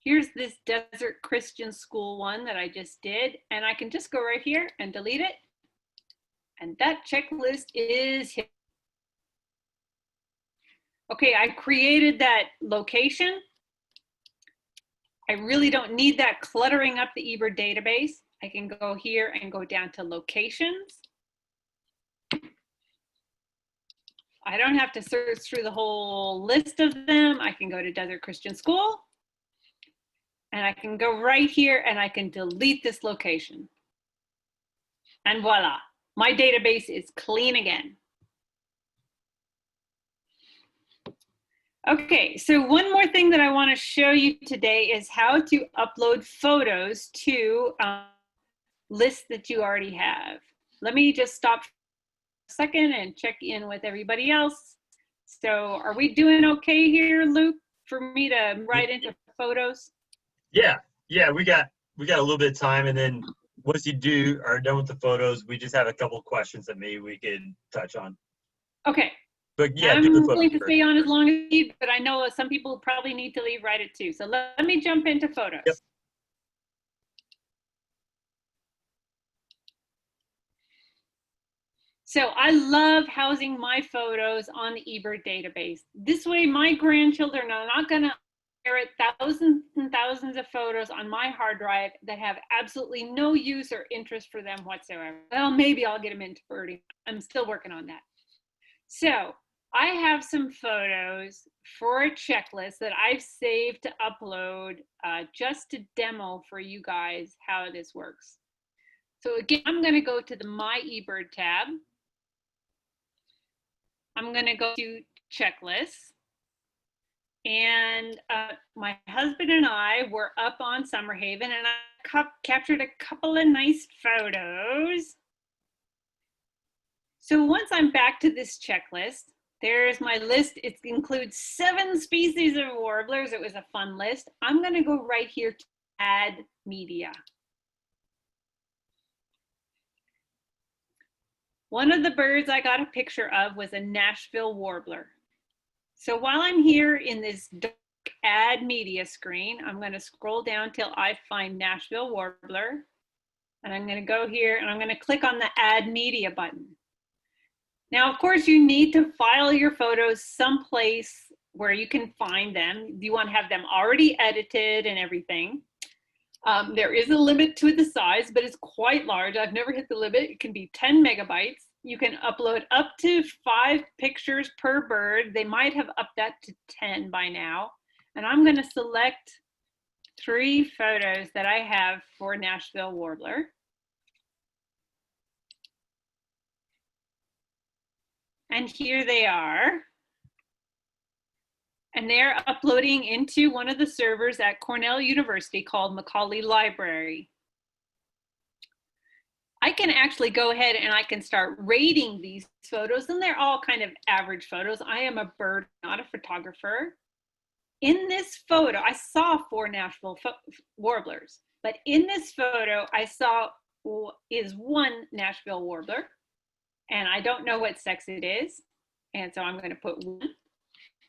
Speaker 1: here's this Desert Christian School one that I just did, and I can just go right here and delete it, and that checklist is hit. Okay, I created that location. I really don't need that cluttering up the eBird database. I can go here and go down to locations. I don't have to search through the whole list of them. I can go to Desert Christian School, and I can go right here and I can delete this location. And voila, my database is clean again. Okay, so one more thing that I want to show you today is how to upload photos to lists that you already have. Let me just stop for a second and check in with everybody else. So are we doing okay here, Luke, for me to write into photos?
Speaker 5: Yeah, we got a little bit of time, and then once you are done with the photos, we just have a couple of questions that maybe we could touch on.
Speaker 1: Okay.
Speaker 5: But yeah,
Speaker 1: I'm willing to stay on as long as you need, but I know some people probably need to leave right at 2. So let me jump into photos.
Speaker 5: Yep.
Speaker 1: So I love housing my photos on the Ebird database. This way my grandchildren are not gonna inherit thousands and thousands of photos on my hard drive that have absolutely no use or interest for them whatsoever. Well, maybe I'll get them into birding. I'm still working on that. So I have some photos for a checklist that I've saved to upload just to demo for you guys how this works. So again, I'm going to go to the My Ebird tab. I'm going to go to checklists. And my husband and I were up on Summerhaven, and I captured a couple of nice photos. So once I'm back to this checklist, there's my list. It includes 7 species of warblers. It was a fun list. I'm going to go right here to add media. One of the birds I got a picture of was a Nashville warbler. So while I'm here in this dark add media screen, I'm going to scroll down till I find Nashville warbler. And I'm going to go here and I'm going to click on the add media button. Now, of course, you need to file your photos someplace where you can find them. You want to have them already edited and everything. There is a limit to the size, but it's quite large. I've never hit the limit. It can be 10 megabytes. You can upload up to 5 pictures per bird. They might have upped that to 10 by now. And I'm going to select 3 photos that I have for Nashville warbler. And here they are. And they're uploading into one of the servers at Cornell University called Macaulay Library. I can actually go ahead and I can start rating these photos, and they're all kind of average photos. I am a bird, not a photographer. In this photo, I saw 4 Nashville warblers, but in this photo, I saw is 1 Nashville warbler, and I don't know what sex it is, and so I'm going to put 1.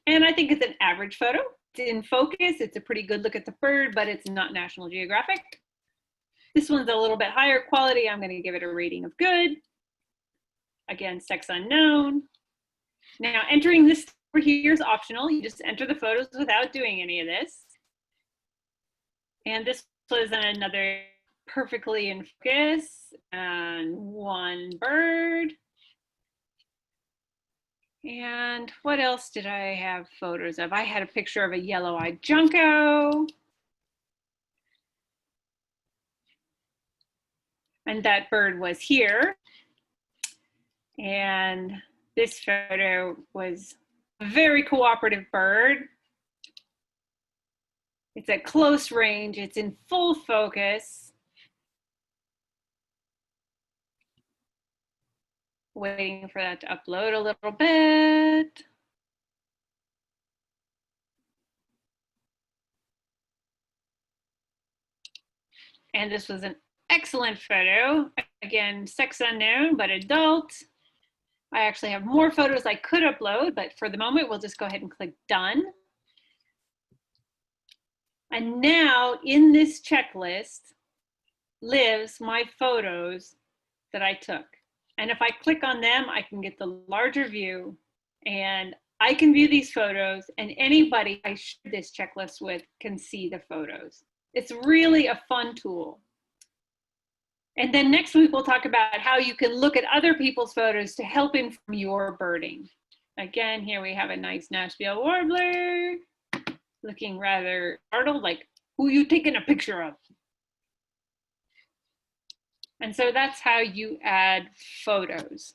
Speaker 1: And I think it's an average photo. It's in focus. It's a pretty good look at the bird, but it's not National Geographic. This one's a little bit higher quality. I'm going to give it a rating of good. Again, sex unknown. Now, entering this over here is optional. You just enter the photos without doing any of this. And this was another perfectly in focus and 1 bird. And what else did I have photos of? I had a picture of a yellow-eyed junco. And that bird was here. And this photo was a very cooperative bird. It's at close range. It's in full focus. Waiting for that to upload a little bit. And this was an excellent photo. Again, sex unknown, but adult. I actually have more photos I could upload, but for the moment, we'll just go ahead and click done. And now in this checklist lives my photos that I took. And if I click on them, I can get the larger view, and I can view these photos, and anybody I share this checklist with can see the photos. It's really a fun tool. And then next week, we'll talk about how you can look at other people's photos to help inform your birding. Again, here we have a nice Nashville warbler, looking rather startled, like, who you taking a picture of? And so that's how you add photos.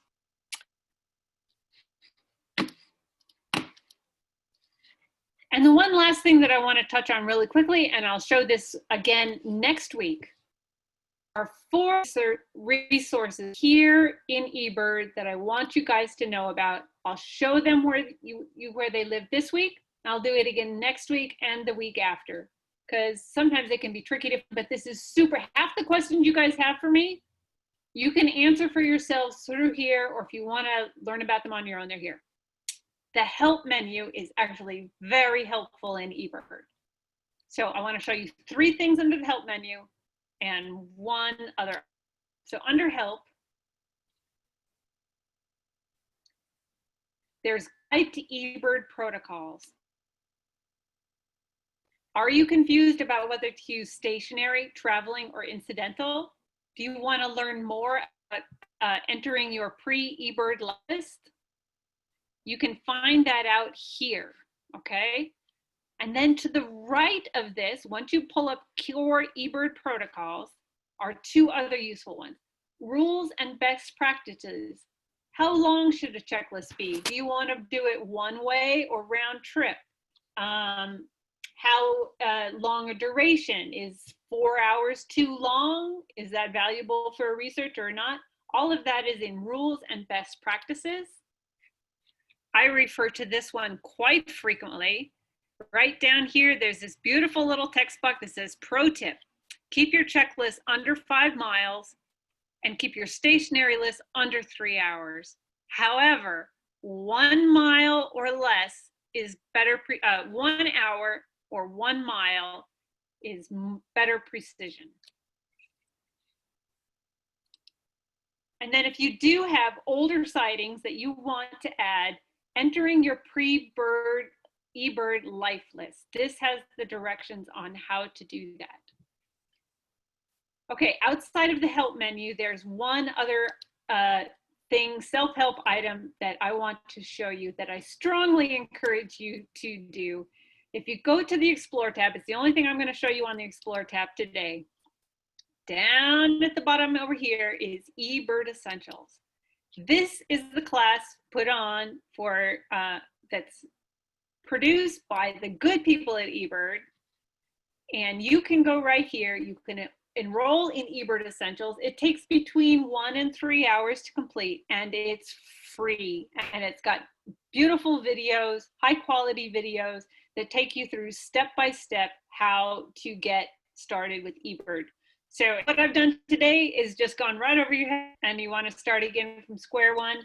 Speaker 1: And the one last thing that I want to touch on really quickly, and I'll show this again next week, are 4 resources here in Ebird that I want you guys to know about. I'll show them where they live this week. I'll do it again next week and the week after, because sometimes they can be tricky to, but this is super. Half the questions you guys have for me, you can answer for yourselves through here, or if you want to learn about them on your own, they're here. The help menu is actually very helpful in Ebird. So I want to show you 3 things under the help menu and 1 other. So under help, There's Guide to eBird Protocols. Are you confused about whether to use stationary, traveling, or incidental? Do you want to learn more about entering your pre-eBird list? You can find that out here, okay? And then to the right of this, once you pull up core eBird protocols, are two other useful ones. Rules and best practices. How long should a checklist be? Do you want to do it one way or round trip? How long a duration? Is 4 hours too long? Is that valuable for research or not? All of that is in rules and best practices. I refer to this one quite frequently. Right down here, there's this beautiful little text box that says, pro tip, keep your checklist under 5 miles and keep your stationary list under 3 hours. However, 1 mile or less is better, 1 hour or 1 mile is better precision. And then if you do have older sightings that you want to add, entering your eBird life list. This has the directions on how to do that. Okay, outside of the help menu, there's one other thing, self-help item that I want to show you that I strongly encourage you to do. If you go to the Explore tab, it's the only thing I'm going to show you on the Explore tab today. Down at the bottom over here is Ebird Essentials. This is the class put on for, that's produced by the good people at Ebird. And you can go right here, you can enroll in Ebird Essentials. It takes between 1 and 3 hours to complete, and it's free. And it's got beautiful videos, high quality videos that take you through step by step how to get started with Ebird. So what I've done today is just gone right over your head and you want to start again from square one.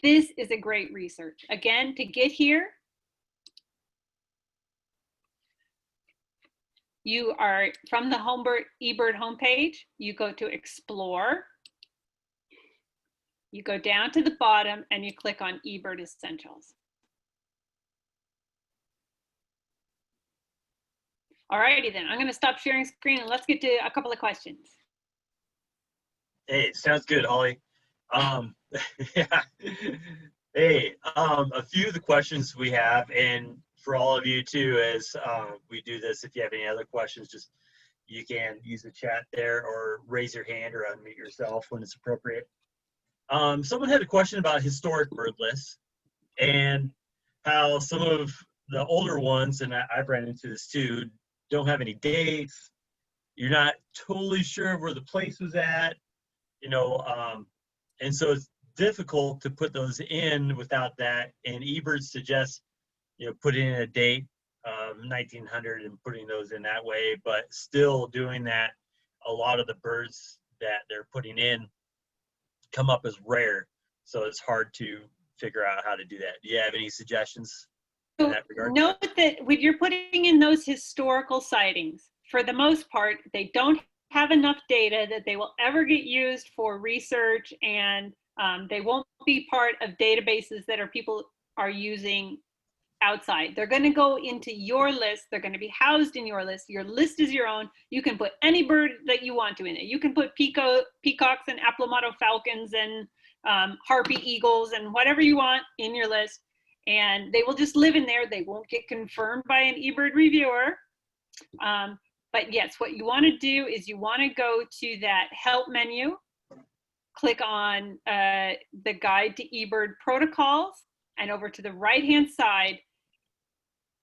Speaker 1: This is a great research. Again, to get here, you are from the Ebird homepage, you go to Explore, you go down to the bottom and you click on Ebird Essentials. Alrighty then, I'm going to stop sharing screen and let's get to a couple of questions.
Speaker 5: Hey, sounds good, Holly. Yeah. Hey, a few of the questions we have, and for all of you too, as we do this, if you have any other questions, just you can use the chat there or raise your hand or unmute yourself when it's appropriate. Someone had a question about historic bird lists and how some of the older ones, and I've ran into this too, don't have any dates. You're not totally sure where the place was at, you know, and so it's difficult to put those in without that. And Ebird suggests, you know, putting in a date of 1900 and putting those in that way, but still doing that, a lot of the birds that they're putting in come up as rare. So it's hard to figure out how to do that. Do you have any suggestions in that regard?
Speaker 1: Note that when you're putting in those historical sightings, for the most part, they don't have enough data that they will ever get used for research, and they won't be part of databases that people are using outside. They're going to go into your list. They're going to be housed in your list. Your list is your own. You can put any bird that you want to in it. You can put peacocks and aplomato falcons and harpy eagles and whatever you want in your list, and they will just live in there. They won't get confirmed by an Ebird reviewer. But yes, what you want to do is you want to go to that help menu, click on the Guide to Ebird Protocols, and over to the right-hand side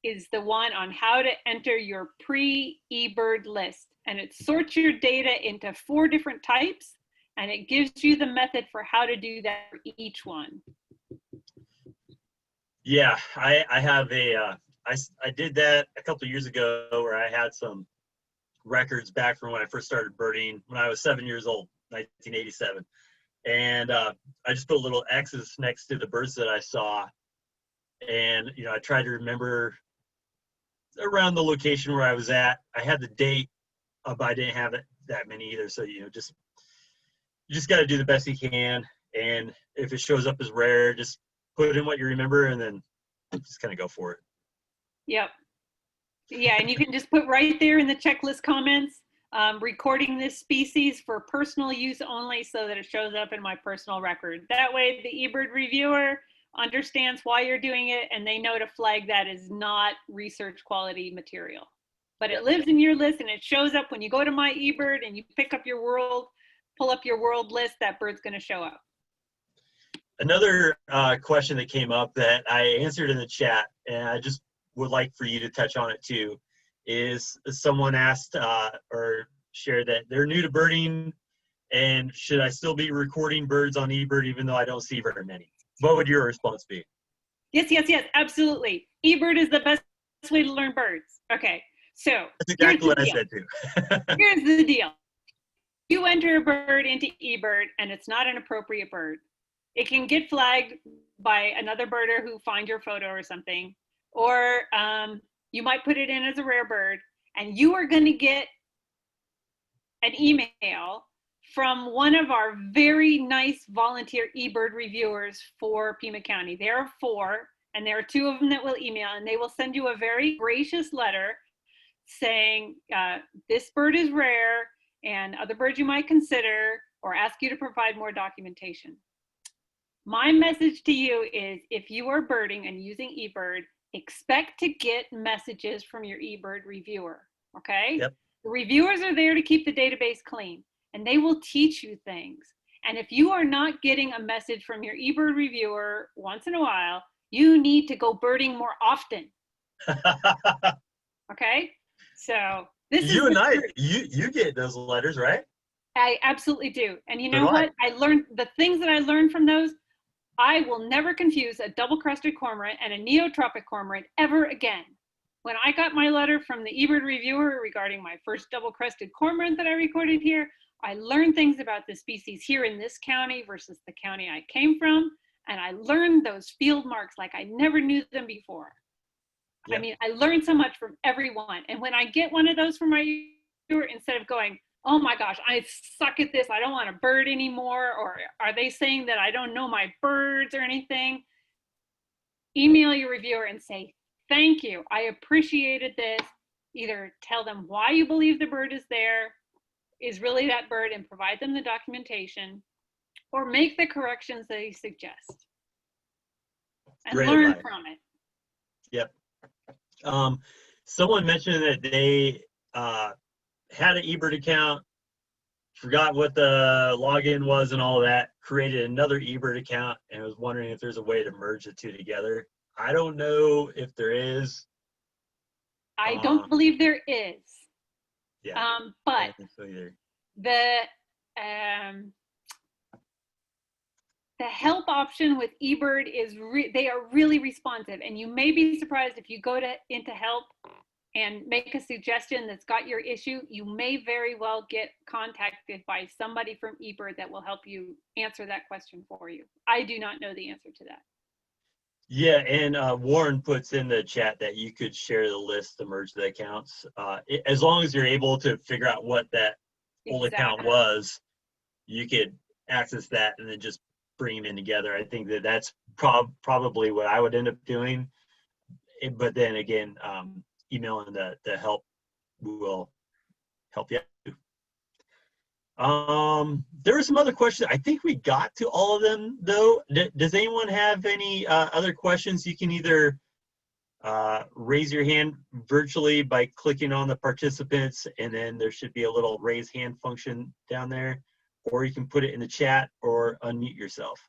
Speaker 1: is the one on how to enter your pre-Ebird list. And it sorts your data into 4 different types, and it gives you the method for how to do that for each one.
Speaker 5: Yeah, I have I did that a couple of years ago where I had some records back from when I first started birding when I was 7 years old, 1987. And I just put little X's next to the birds that I saw. And, you know, I tried to remember around the location where I was at. I had the date, but I didn't have it that many either. So, you know, you just got to do the best you can. And if it shows up as rare, just put in what you remember and then just kind of go for it.
Speaker 1: Yep. Yeah, and you can just put right there in the checklist comments, recording this species for personal use only so that it shows up in my personal record. That way the eBird reviewer understands why you're doing it and they know to flag that as not research quality material. But it lives in your list and it shows up when you go to my eBird and you pick up your world, pull up your world list, that bird's going to show up.
Speaker 5: Another question that came up that I answered in the chat, and I just would like for you to touch on it too, is someone asked or shared that they're new to birding, and should I still be recording birds on eBird even though I don't see very many? What would your response be?
Speaker 1: Yes, absolutely. eBird is the best way to learn birds. Okay, so
Speaker 5: That's exactly what I said too.
Speaker 1: Here's the deal. You enter a bird into eBird and it's not an appropriate bird. It can get flagged by another birder who finds your photo or something, or you might put it in as a rare bird, and you are going to get an email from one of our very nice volunteer eBird reviewers for Pima County. There are 4, and there are 2 of them that will email, and they will send you a very gracious letter saying this bird is rare and other birds you might consider, or ask you to provide more documentation. My message to you is, if you are birding and using eBird, expect to get messages from your eBird reviewer, okay?
Speaker 5: Yep.
Speaker 1: The reviewers are there to keep the database clean, and they will teach you things. And if you are not getting a message from your eBird reviewer once in a while, you need to go birding more often, okay? So this is
Speaker 5: you get those letters, right?
Speaker 1: I absolutely do. And you know what? I learned the things that I learned from those. I will never confuse a double-crested cormorant and a neotropic cormorant ever again. When I got my letter from the eBird reviewer regarding my first double-crested cormorant that I recorded here, I learned things about the species here in this county versus the county I came from, and I learned those field marks like I never knew them before. Yep. I mean, I learned so much from everyone, and when I get one of those from my reviewer, instead of going, oh my gosh, I suck at this, I don't want to bird anymore, or are they saying that I don't know my birds or anything? Email your reviewer and say, thank you, I appreciated this. Either tell them why you believe the bird is there, is really that bird, and provide them the documentation, or make the corrections they suggest. And
Speaker 5: Great
Speaker 1: learn
Speaker 5: advice.
Speaker 1: from it.
Speaker 5: Yep. Someone mentioned that they had an eBird account, forgot what the login was and all that, created another eBird account, and was wondering if there's a way to merge the 2 together. I don't know if there is.
Speaker 1: I don't believe there is.
Speaker 5: Yeah.
Speaker 1: But
Speaker 5: I don't think so either.
Speaker 1: The help option with eBird is they are really responsive, and you may be surprised if you go into help and make a suggestion that's got your issue, you may very well get contacted by somebody from eBird that will help you answer that question for you. I do not know the answer to that. Yeah,
Speaker 5: and Warren puts in the chat that you could share the list to merge the accounts. As long as you're able to figure out what that old account was, you could access that and then just bring them in together. I think that's probably what I would end up doing. But then again, emailing the help will help you out. There were some other questions. I think we got to all of them though. Does anyone have any other questions? You can either raise your hand virtually by clicking on the participants, and then there should be a little raise hand function down there, or you can put it in the chat or unmute yourself.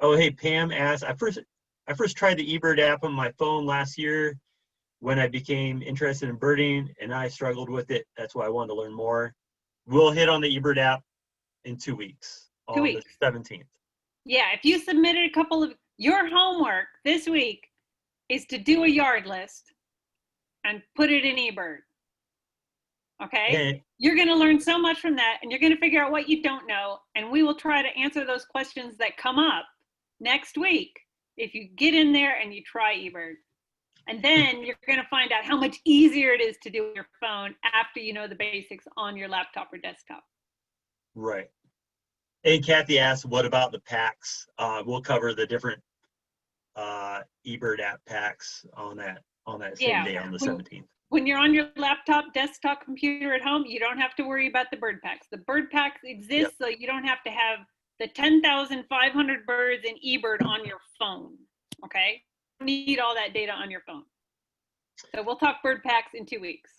Speaker 5: Oh, hey, Pam asked, I first tried the eBird app on my phone last year when I became interested in birding, and I struggled with it. That's why I wanted to learn more. We'll hit on the eBird app in 2 weeks, on the 17th. Yeah, if you submitted a couple of, your homework this week is to do a yard list and put it in eBird. Okay? You're going to learn so much from that, and you're going to figure out what you don't know, and we will try to answer those questions that come up next week if you get in there and you try eBird. And then you're going to find out how much easier it is to do on your phone after you know the basics on your laptop or desktop. Right. And Kathy asked, what about the packs? We'll cover the different Ebird app packs on that same
Speaker 1: Yeah.
Speaker 5: day on the 17th.
Speaker 1: When you're on your laptop, desktop computer at home, you don't have to worry about the bird packs. The bird packs exist so you don't have to have the 10,500 birds in Ebird on your phone, okay? You don't need all that data on your phone. So we'll talk bird packs in 2 weeks.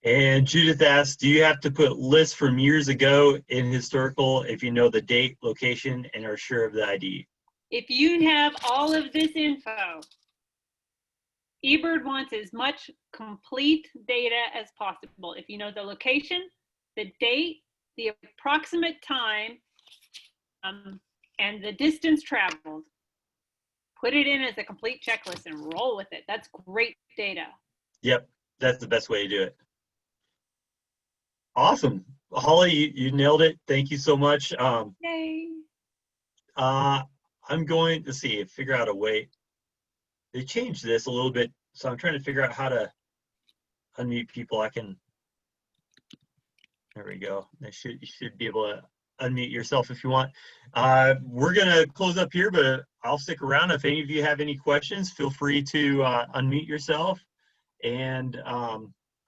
Speaker 5: And Judith asked, do you have to put lists from years ago in historical if you know the date, location, and are sure of the ID?
Speaker 1: If you have all of this info, Ebird wants as much complete data as possible. If you know the location, the date, the approximate time, and the distance traveled, put it in as a complete checklist and roll with it. That's great data.
Speaker 5: Yep, that's the best way to do it. Awesome. Holly, you nailed it. Thank you so much.
Speaker 1: Yay.
Speaker 5: I'm going to figure out a way. They changed this a little bit, so I'm trying to figure out how to unmute people. There we go. You should be able to unmute yourself if you want. We're gonna close up here, but I'll stick around. If any of you have any questions, feel free to unmute yourself, and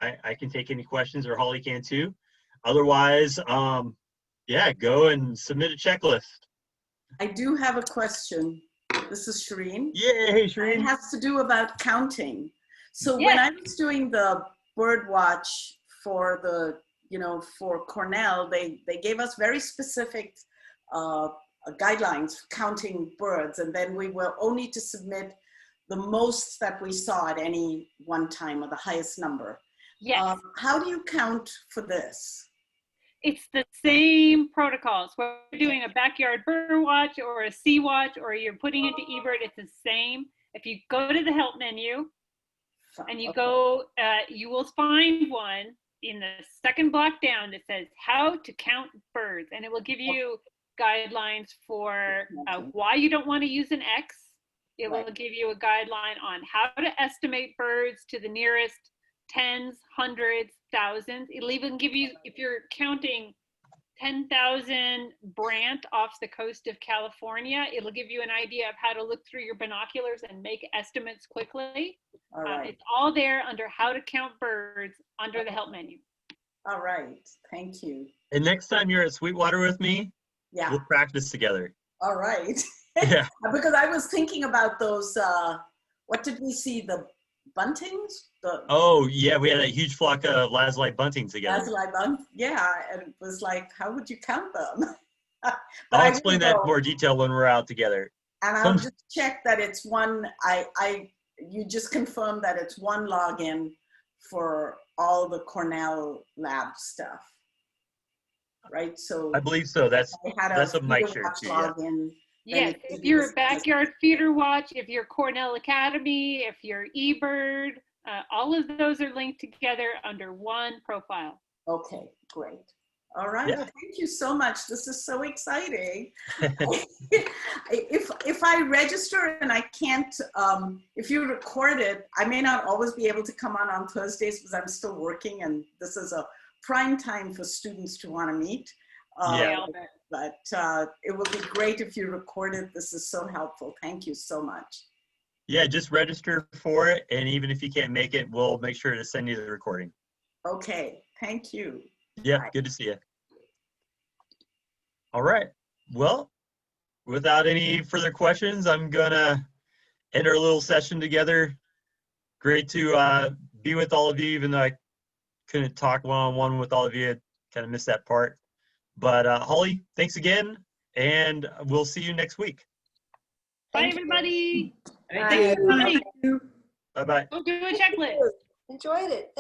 Speaker 5: I can take any questions, or Holly can too. Otherwise, yeah, go and submit a checklist.
Speaker 6: I do have a question. This is Shireen.
Speaker 5: Yeah, hey Shireen.
Speaker 6: It has to do about counting. So when I was doing the bird watch for the, for Cornell, they gave us very specific guidelines for counting birds, and then we were only to submit the most that we saw at any one time, or the highest number.
Speaker 1: Yes.
Speaker 6: How do you count for this?
Speaker 1: It's the same protocols. Whether you're doing a backyard bird watch or a sea watch, or you're putting it to Ebird, it's the same. If you go to the help menu and you go, you will find one in the second block down that says how to count birds, and it will give you guidelines for why you don't want to use an X. It will give you a guideline on how to estimate birds to the nearest tens, hundreds, thousands. It'll even give you, if you're counting 10,000 brant off the coast of California, it'll give you an idea of how to look through your binoculars and make estimates quickly.
Speaker 6: All right.
Speaker 1: It's all there under how to count birds under the help menu.
Speaker 6: All right, thank you.
Speaker 5: And next time you're at Sweetwater with me, we'll practice together.
Speaker 6: All right.
Speaker 5: Yeah.
Speaker 6: Because I was thinking about those, what did we see? The buntings?
Speaker 5: Oh, yeah, we had a huge flock of lazuli buntings together.
Speaker 6: Lazuli bunt, yeah, and it was like, how would you count them?
Speaker 5: I'll explain that in more detail when we're out together.
Speaker 6: And I'll just check that it's one, you just confirm that it's one login for all the Cornell lab stuff, right? So
Speaker 5: I believe so. That's what Mike shared too.
Speaker 6: Login,
Speaker 1: yes, if you're a backyard feeder watch, if you're Cornell Academy, if you're Ebird, all of those are linked together under one profile.
Speaker 6: Okay, great. All right, thank you so much. This is so exciting. If I register and I can't, if you record it, I may not always be able to come on Thursdays because I'm still working, and this is a prime time for students to want to meet. But it would be great if you recorded. This is so helpful. Thank you so much.
Speaker 5: Yeah, just register for it, and even if you can't make it, we'll make sure to send you the recording.
Speaker 6: Okay, thank you.
Speaker 5: Yeah,
Speaker 6: Bye.
Speaker 5: good to see you. All right. Well, without any further questions, I'm gonna end our little session together. Great to be with all of you, even though I couldn't talk one-on-one with all of you. Kind of missed that part. But Holly, thanks again, and we'll see you next week.
Speaker 1: Bye, everybody.
Speaker 6: Thank you.
Speaker 5: Bye-bye.
Speaker 1: Go do a checklist.
Speaker 7: Enjoyed it.